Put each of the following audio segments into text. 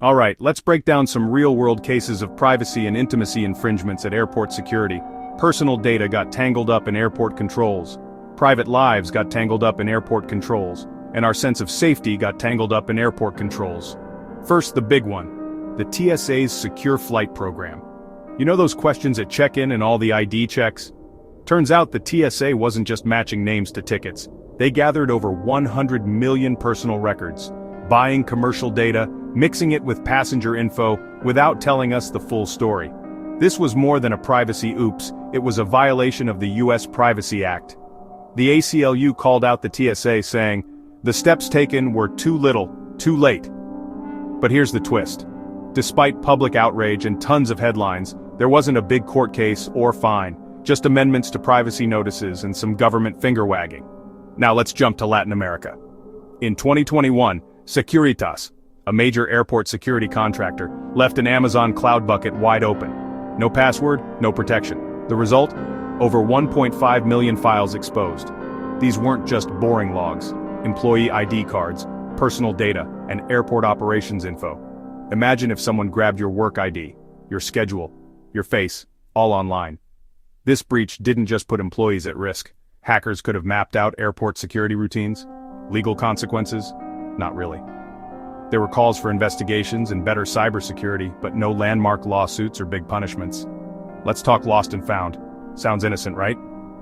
Alright, let's break down some real-world cases of privacy and intimacy infringements at airport security. Personal data got tangled up in airport controls. Private lives got tangled up in airport controls. And our sense of safety got tangled up in airport controls. First, the big one. The TSA's Secure Flight Program. You know those questions at check-in and all the ID checks? Turns out the TSA wasn't just matching names to tickets. They gathered over 100 million personal records, buying commercial data, mixing it with passenger info, without telling us the full story. This was more than a privacy oops, it was a violation of the US Privacy Act. The ACLU called out the TSA saying, "The steps taken were too little, too late." But here's the twist. Despite public outrage and tons of headlines, there wasn't a big court case or fine, just amendments to privacy notices and some government finger-wagging. Now let's jump to Latin America. In 2021, Securitas, a major airport security contractor, left an Amazon cloud bucket wide open. No password, no protection. The result? Over 1.5 million files exposed. These weren't just boring logs. Employee ID cards, personal data, and airport operations info. Imagine if someone grabbed your work ID, your schedule, your face, all online. This breach didn't just put employees at risk. Hackers could have mapped out airport security routines. Legal consequences? Not really. There were calls for investigations and better cybersecurity, but no landmark lawsuits or big punishments. Let's talk lost and found. Sounds innocent, right?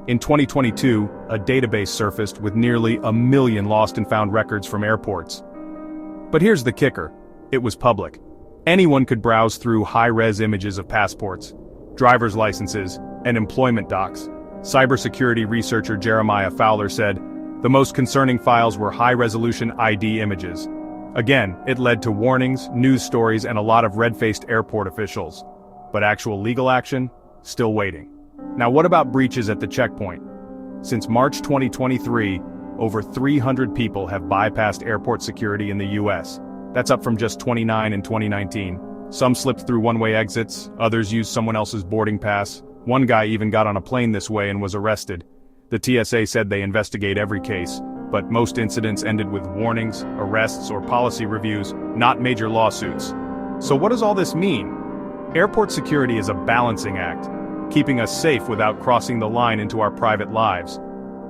In 2022, a database surfaced with nearly 1 million lost and found records from airports. But here's the kicker. It was public. Anyone could browse through high-res images of passports, driver's licenses, and employment docs. Cybersecurity researcher Jeremiah Fowler said, "The most concerning files were high-resolution ID images." Again, it led to warnings, news stories, and a lot of red-faced airport officials. But actual legal action? Still waiting. Now what about breaches at the checkpoint? Since March 2023, over 300 people have bypassed airport security in the US. That's up from just 29 in 2019. Some slipped through one-way exits, others used someone else's boarding pass. One guy even got on a plane this way and was arrested. The TSA said they investigate every case, but most incidents ended with warnings, arrests, or policy reviews, not major lawsuits. So what does all this mean? Airport security is a balancing act, keeping us safe without crossing the line into our private lives.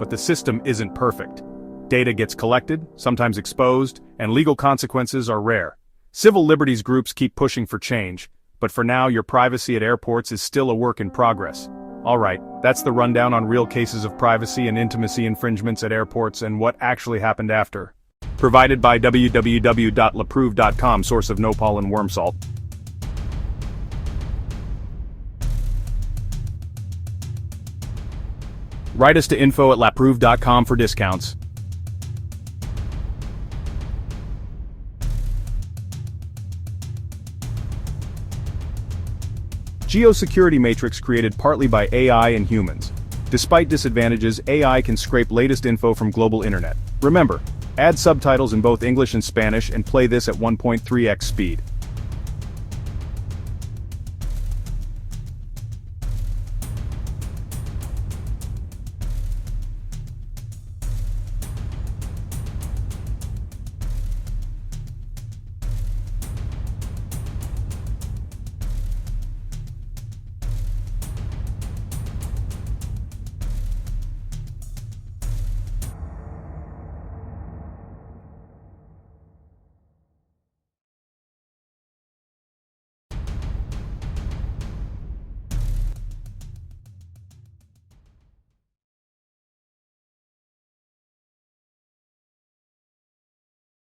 But the system isn't perfect. Data gets collected, sometimes exposed, and legal consequences are rare. Civil liberties groups keep pushing for change, but for now your privacy at airports is still a work in progress. Alright, that's the rundown on real cases of privacy and intimacy infringements at airports and what actually happened after. Provided by www.laprove.com, source of nopal and worm salt. Write us to info@laprove.com for discounts. Geosecurity Matrix created partly by AI and humans. Despite disadvantages, AI can scrape latest info from global internet. Remember, add subtitles in both English and Spanish and play this at 1.3x speed.